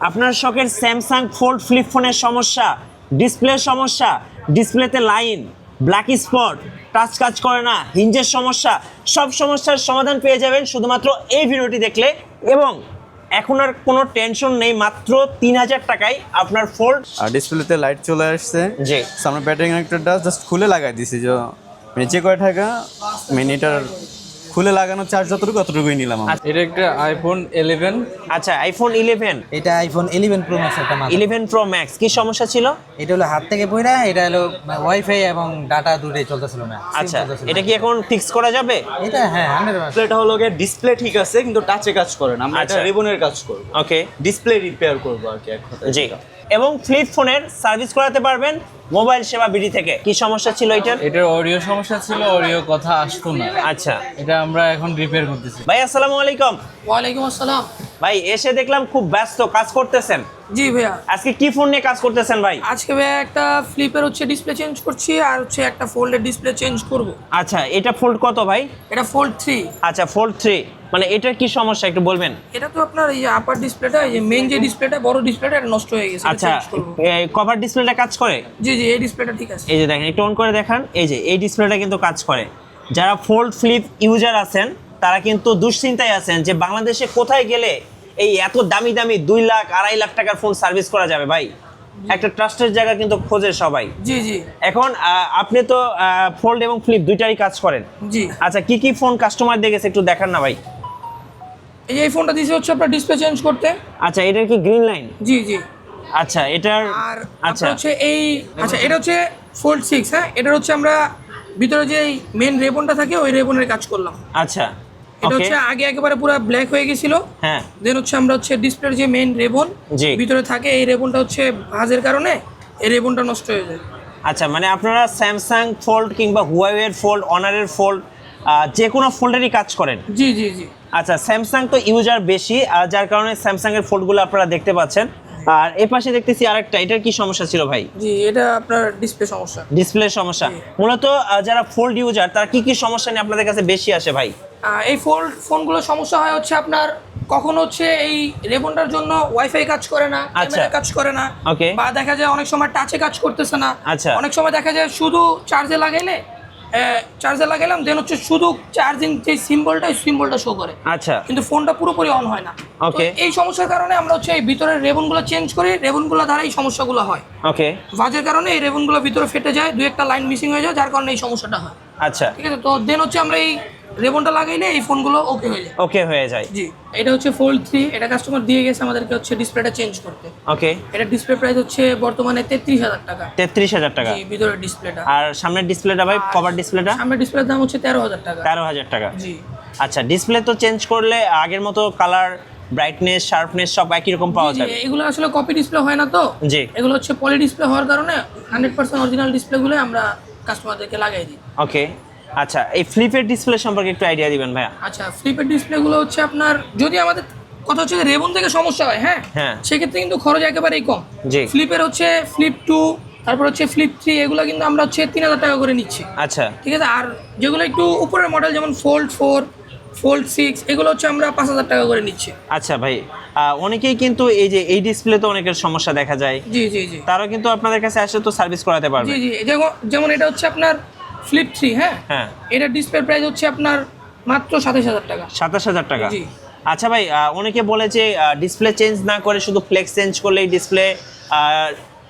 আপনার শখের Samsung fold flip ফোনের সমস্যা, ডিসপ্লের সমস্যা, ডিসপ্লেতে লাইন, ব্ল্যাক স্পট, টাচ কাজ করে না, হিঞ্জের সমস্যা, সব সমস্যার সমাধান পেয়ে যাবেন শুধুমাত্র এই ভিডিওটি দেখলে। এবং এখন আর কোনো টেনশন নেই, মাত্র 3000 টাকায় আপনার ফোল্ড। আর ডিসপ্লেতে লাইট চলে আসছে, জি সামনে ব্যাটারি কানেক্টরটা জাস্ট খুলে লাগাই দিছি, যে নিচে কয় টাকা মিনিটার খুলে লাগানো চার্জ যতটুকু অতটুকুই নিলাম আমরা। এটা একটা আইফোন 11। আচ্ছা, আইফোন 11, এটা আইফোন 11 প্রো ম্যাক্স একটা মাল। 11 প্রো ম্যাক্স কি সমস্যা ছিল? এটা হলো হাত থেকে পড়া, এটা হলো ওয়াইফাই এবং ডাটা দুটোই চলতেছিল না। আচ্ছা, এটা কি এখন ফিক্স করা যাবে? এটা হ্যাঁ 100%। ডিসপ্লেটা হলো ডিসপ্লে ঠিক আছে কিন্তু টাচে কাজ করে না, আমরা এটা আচ্ছা। রিবনের কাজ করব, ওকে, ডিসপ্লে রিপেয়ার করব আর কি এক কথায়। জি। এবং ফ্লিপ ফোনের সার্ভিস করাতে পারবেন মোবাইল সেবা বিডি থেকে। কি সমস্যা ছিল এটার? এটার অডিও সমস্যা ছিল, অডিও কথা আসতো না। আচ্ছা এটা আমরা এখন রিপেয়ার করতেছি। ভাই, আসসালামু আলাইকুম। ওয়ালাইকুম আসসালাম। ভাই, এসে দেখলাম খুব ব্যস্ত কাজ করতেছেন। জি ভাইয়া, আজকে কি ফোন নিয়ে কাজ করতেছেন ভাই? আজকে ভাইয়া একটা ফ্লিপের ডিসপ্লে চেঞ্জ করছি, আর একটা ফোল্ডের ডিসপ্লে চেঞ্জ করব। আচ্ছা, এটা ফোল্ড কত ভাই? এটা ফোল্ড 3। আচ্ছা, ফোল্ড 3, মানে এটার কি সমস্যা একটু বলবেন? এটা তো আপনার এই আপার ডিসপ্লেটা, এই যে মেইন যে ডিসপ্লেটা বড় ডিসপ্লেটা, এটা নষ্ট হয়ে গেছে, এটা আচ্ছা, চেঞ্জ করব। কভার ডিসপ্লেটা কাজ করে? জি জি, এই ডিসপ্লেটা ঠিক আছে। এই যে দেখেন, একটু অন করে দেখান। এই যে এই ডিসপ্লেটা কিন্তু কাজ করে। যারা ফোল্ড ফ্লিপ ইউজার আছেন তারা কিন্তু দুশ্চিন্তায় আছেন যে বাংলাদেশে কোথায় গেলে এই এত দামি দামি 2 লাখ 2.5 লাখ টাকার ফোন সার্ভিস করা যাবে ভাই। একটা ট্রাস্টের জায়গা কিন্তু খোঁজে সবাই। জি জি এখন আপনি তো ফোল্ড এবং ফ্লিপ দুইটারই কাজ করেন। জি। আচ্ছা, কি কি ফোন কাস্টমার দেখেছে একটু দেখান না ভাই। এই ফোনটা দিয়েছে আপনার ডিসপ্লে চেঞ্জ করতে। আচ্ছা, এটার কি গ্রিন লাইন? জি জি। আচ্ছা, এটার আর আচ্ছা আচ্ছা এই এটা ফোল্ড 6। হ্যাঁ, এটার আমরা ভিতরে যে মেইন রেবনটা থাকে ওই রেবনের কাজ করলাম। আচ্ছা, এটা ওকে, আগে একেবারে পুরো ব্ল্যাক হয়ে গেছিল। হ্যাঁ, দেন আমরা ডিসপ্লের যে মেইন রেবন জি। ভিতরে থাকে, এই রেবনটা ভাঁজের কারণে এই রেবনটা নষ্ট হয়ে যায়। আচ্ছা, মানে আপনারা স্যামসাং ফোল্ড কিংবা হুয়াওয়ের ফোল্ড, অনারের ফোল্ড, যে কোনো ফোল্ডেরই কাজ করেন? জি জি জি। আচ্ছা, স্যামসাং তো ইউজার বেশি, যার কারণে স্যামসাং এর ফোল্ডগুলো আপনারা দেখতে পাচ্ছেন। আর এ পাশে দেখতেছি আরেকটা, এটার কি সমস্যা ছিল ভাই? জি, এটা আপনার ডিসপ্লে সমস্যা। ডিসপ্লের সমস্যা। মূলত যারা ফোল্ড ইউজার তারা কি কি সমস্যা নিয়ে আপনাদের কাছে বেশি আসে ভাই? এই ফোনগুলো সমস্যা হয় এই কখন এই রেবনটার জন্য ওয়াইফাই কাজ করে না, ক্যামেরা কাজ করে না, ওকে, বা দেখা যায় অনেক সময় টাচে কাজ করতেছে না। আচ্ছা, অনেক সময় দেখা যায় শুধু চার্জে লাগাইলাম, দেন শুধু চার্জিং যে সিম্বলটা শো করে, আচ্ছা, কিন্তু ফোনটা পুরোপুরি অন হয় না। ওকে, এই সমস্যার কারণে আমরা এই ভিতরের রেবনগুলো চেঞ্জ করি, রেবনগুলো দ্বারা এই সমস্যাগুলো হয়। ওকে, ভাঁজের কারণে এই রেবনগুলো ভিতরে ফেটে যায়, দুই একটা লাইন মিসিং হয়ে যায়, যার কারণে এই সমস্যাটা হয়। আচ্ছা, ঠিক আছে, তো দেন আমরা এই রেবনটা লাগাইলে এই ফোনগুলো ওকে হয়ে যায়। ওকে হয়ে যায়। জি, এটা ফোল্ড 3। এটা কাস্টমার দিয়ে গেছে আমাদেরকে ডিসপ্লেটা চেঞ্জ করতে। ওকে, এটা ডিসপ্লে প্রাইস বর্তমানে 33,000 টাকা। 33,000 টাকা? জি, ভিতরের ডিসপ্লেটা। আর সামনের ডিসপ্লেটা ভাই, কভার ডিসপ্লেটা? সামনের ডিসপ্লের দাম 13,000 টাকা। 13,000 টাকা? জি। আচ্ছা, ডিসপ্লে তো চেঞ্জ করলে আগের মতো কালার, ব্রাইটনেস, শার্পনেস সব একই রকম পাওয়া যাবে? এগুলো আসলে কপি ডিসপ্লে হয় না, তো জি, এগুলো পলি ডিসপ্লে হওয়ার কারণে 100% অরিজিনাল ডিসপ্লেগুলো আমরা কাস্টমারদেরকে লাগাই দিই। ওকে। আচ্ছা, এই ফ্লিপের ডিসপ্লে সম্পর্কে একটু আইডিয়া দিবেন ভাইয়া? আচ্ছা, ফ্লিপের ডিসপ্লেগুলো আপনার যদি আমাদের কথা রেবন থেকে সমস্যা হয়, হ্যাঁ হ্যাঁ, সেক্ষেত্রে কিন্তু খরচ একেবারেই কম। জি। ফ্লিপের ফ্লিপ 2, তারপর ফ্লিপ 3, এগুলো কিন্তু আমরা 3,000 টাকা করে নিচ্ছি। আচ্ছা, ঠিক আছে। আর যেগুলো একটু উপরের মডেল, যেমন ফোল্ড 4, ফোল্ড 6, এগুলো আমরা 5,000 টাকা করে নিচ্ছি। আচ্ছা ভাই, অনেকেই কিন্তু এই যে এই ডিসপ্লে তো অনেকের সমস্যা দেখা যায়, জি জি জি, তারাও কিন্তু আপনাদের কাছে আসলে তো সার্ভিস করাতে পারবে? জি জি। যেমন এটা আপনার ফ্লিপ 3। হ্যাঁ হ্যাঁ, এটার ডিসপ্লে প্রাইস আপনার মাত্র 27,000 টাকা। 27,000 টাকা? জি। আচ্ছা ভাই, অনেকে বলে যে ডিসপ্লে চেঞ্জ না করে শুধু ফ্লেক্স চেঞ্জ করলেই ডিসপ্লে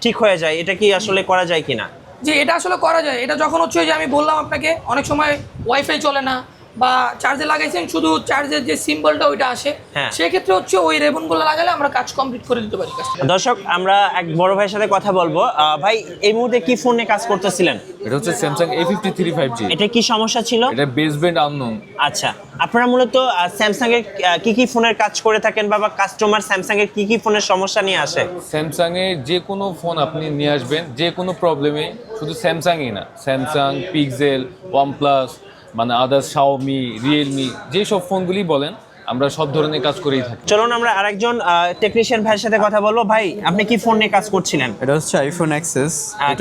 ঠিক হয়ে যায়, এটা কি আসলে করা যায় কিনা? জি, এটা আসলে করা যায়। এটা যখন যে আমি বললাম আপনাকে, অনেক সময় ওয়াইফাই চলে না বা চার্জে লাগাইছেন শুধু চার্জের যে সিম্বলটা ওইটা আসে, হ্যাঁ, সেক্ষেত্রে ওই রেবনগুলো লাগালে আমরা কাজ কমপ্লিট করে দিতে পারি। দর্শক, আমরা এক বড় ভাইয়ের সাথে কথা বলবো। ভাই, এই মুহূর্তে কি ফোন নিয়ে কাজ করতেছিলেন? এটা Samsung A53 5G। এটা কি সমস্যা ছিল? এটা বেসব্যান্ড আননোন। আচ্ছা, আপনারা মূলত স্যামসাং এর কি কি ফোনের কাজ করে থাকেন, বা কাস্টমার স্যামসাং এর কি কি ফোনের সমস্যা নিয়ে আসে? স্যামসাং এর যে কোনো ফোন আপনি নিয়ে আসবেন, যে কোনো প্রবলেমে, শুধু স্যামসাংই না, স্যামসাং, পিক্সেল, ওয়ানপ্লাস, মানে আদার্স, শাওমি, রিয়েলমি, যেসব ফোনগুলি বলেন আমরা সব ধরনের কাজ করেই থাকি। চলুন আমরা আরেকজন টেকনিশিয়ান ভাইয়ের সাথে কথা বলবো। ভাই, আপনি কি ফোন নিয়ে কাজ করছিলেন? এটা হচ্ছে আইফোন এক্সেস।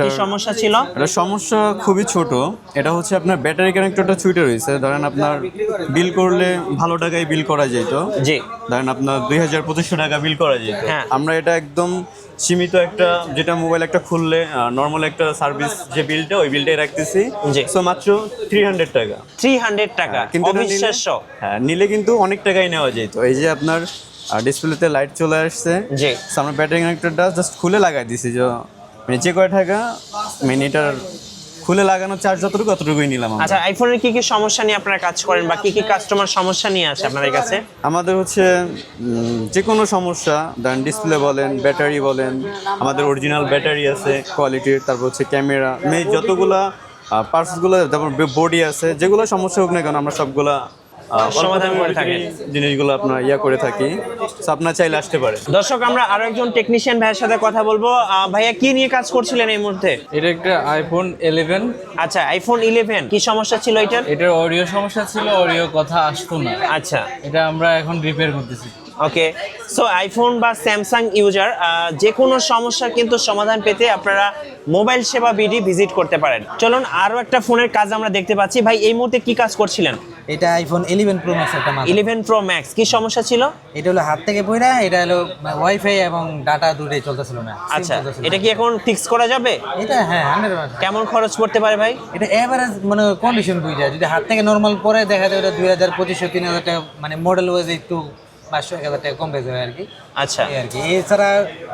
কি সমস্যা ছিল? এটা সমস্যা খুবই ছোট। এটা হচ্ছে আপনার ব্যাটারি কানেক্টরটা ছুটে রয়েছে। ধরেন আপনার বিল করলে ভালো টাকায় বিল করা যেত। জি। ধরেন আপনার 2000-2500 টাকা বিল করা যেত। হ্যাঁ। আমরা এটা একদম সীমিত একটা, যেটা মোবাইল একটা খুললে নর্মাল একটা সার্ভিস যে বিলটা, ওই বিলটাই রাখতেছি। জি। সো মাত্র 300 টাকা। 300 টাকা, কিন্তু এটা নিলে- অবিশ্বাস্য। হ্যাঁ, নিলে কিন্তু অনেক টাকাই নেওয়া যেত। এই যে আপনার ডিসপ্লেতে লাইট চলে আসছে। জি। So, আমরা ব্যাটারি কানেক্টরটা জাস্ট খুলে লাগাই দিছি। মানে যে কয় টাকা এটার খুলে লাগানো চার্জ যতটুকু অতটুকুই নিলাম আমরা। আচ্ছা, আইফোনের কি কি সমস্যা নিয়ে আপনারা কাজ করেন বা কি কি কাস্টমার সমস্যা নিয়ে আসে আপনাদের কাছে? আমাদের হচ্ছে যে কোনো সমস্যা, ধরেন ডিসপ্লে বলেন, ব্যাটারি বলেন, আমাদের অরিজিনাল ব্যাটারি আছে কোয়ালিটির, তারপর হচ্ছে ক্যামেরা, যতগুলা পার্টসগুলো, তারপর বডি আছে, যেগুলো সমস্যা হোক না কেন আমরা সবগুলা সমাধান করে থাকেন। জিনিসগুলো আপনার করে থাকি। So, আপনার চাইলে আসতে পারে। দর্শক, আমরা আরো একজন টেকনিশিয়ান ভাইয়ের সাথে কথা বলবো। ভাইয়া, কি নিয়ে কাজ করছিলেন এই মুহূর্তে? এটা একটা আইফোন 11। আচ্ছা, আইফোন 11 কি সমস্যা ছিল এটার? এটার অডিও সমস্যা ছিল, অডিও কথা আসতো না। আচ্ছা, এটা আমরা এখন রিপেয়ার করতেছি। ওকে। সো আইফোন বা স্যামসাং ইউজার যে কোনো সমস্যার কিন্তু সমাধান পেতে আপনারা মোবাইল সেবা বিডি ভিজিট করতে পারেন। চলুন আরো একটা ফোনের কাজ আমরা দেখতে পাচ্ছি। ভাই, এই মুহূর্তে কি কাজ করছিলেন? এটা আইফোন 11 প্রো ম্যাক্স একটা মাল। 11 প্রো ম্যাক্স কি সমস্যা ছিল? এটা হলো হাত থেকে পড়া, এটা হলো ওয়াইফাই এবং ডাটা দুটোই চলতেছিল না। SIM আচ্ছা, চলতেছিল না। এটা কি এখন ফিক্স করা যাবে? এটা হ্যাঁ 100%। কেমন খরচ পড়তে পারে ভাই? এটা এভারেজ মানে কন্ডিশন বুঝা, যদি হাত থেকে নরমাল পরে দেখা যায় ওটা 2000-2500-3000 টাকা, মানে মডেল ওয়াইজ একটু 500-1000 টাকা কম বেশি হয় আর কি। আচ্ছা, এই আর কি। এছাড়া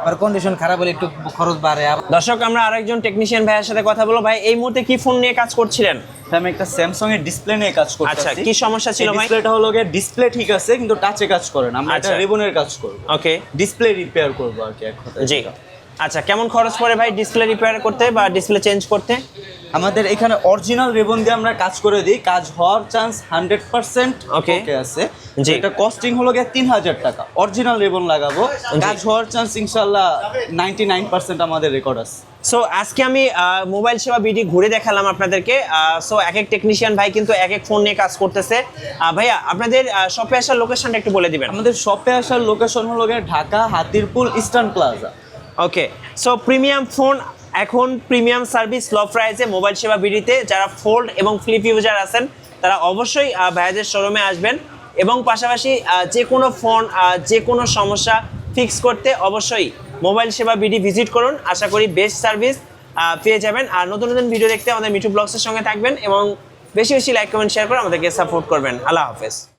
আর কন্ডিশন খারাপ হলে একটু খরচ বাড়ে। দর্শক, আমরা আরেকজন টেকনিশিয়ান ভাইয়ের সাথে কথা বলবো। ভাই, এই মুহূর্তে কি ফোন নিয়ে কাজ করছিলেন? আমি একটা স্যামসাং এর ডিসপ্লে নিয়ে কাজ করতেছি। আচ্ছা, কি সমস্যা ছিল ভাই? ডিসপ্লেটা হলো গিয়ে ডিসপ্লে ঠিক আছে কিন্তু টাচে কাজ করে না। আমরা এটা আচ্ছা। রিবনের কাজ করব। ওকে, ডিসপ্লে রিপেয়ার করব আর কি এক কথায়। জি। আচ্ছা, কেমন খরচ পড়ে ভাই ডিসপ্লে রিপেয়ার করতে বা ডিসপ্লে চেঞ্জ করতে? আমাদের এখানে অরিজিনাল রিবন দিয়ে আমরা কাজ করে দিই, কাজ হওয়ার চান্স 100% Okay. ওকে আছে। জি। এটা কস্টিং হলো গিয়ে 3000 টাকা। অরিজিনাল রিবন লাগাবো, কাজ হওয়ার চান্স ইনশাআল্লাহ 99% আমাদের রেকর্ড আছে। সো আজকে আমি মোবাইল সেবা বিডি ঘুরে দেখালাম আপনাদেরকে। সো এক এক টেকনিশিয়ান ভাই কিন্তু এক এক ফোন নিয়ে কাজ করতেছে। ভাইয়া, আপনাদের শপে আসার লোকেশনটা একটু বলে দিবেন। আমাদের শপে আসার লোকেশন হলো গিয়ে ঢাকা হাতিরপুল ইস্টার্ন প্লাজা। ওকে। সো প্রিমিয়াম ফোন এখন প্রিমিয়াম সার্ভিস লো প্রাইসে মোবাইল সেবা বিডিতে। যারা ফোল্ড এবং ফ্লিপ ইউজার আছেন তারা অবশ্যই ভাইয়াদের শোরুমে আসবেন এবং পাশাপাশি যে কোনো ফোন যে কোনো সমস্যা ফিক্স করতে অবশ্যই মোবাইল সেবা বিডি ভিজিট করুন। আশা করি বেস্ট সার্ভিস পেয়ে যাবেন। আর নতুন নতুন ভিডিও দেখতে আমাদের মিঠু ব্লগসের সঙ্গে থাকবেন এবং বেশি বেশি লাইক কমেন্ট শেয়ার করে আমাদেরকে সাপোর্ট করবেন। আল্লাহ হাফেজ।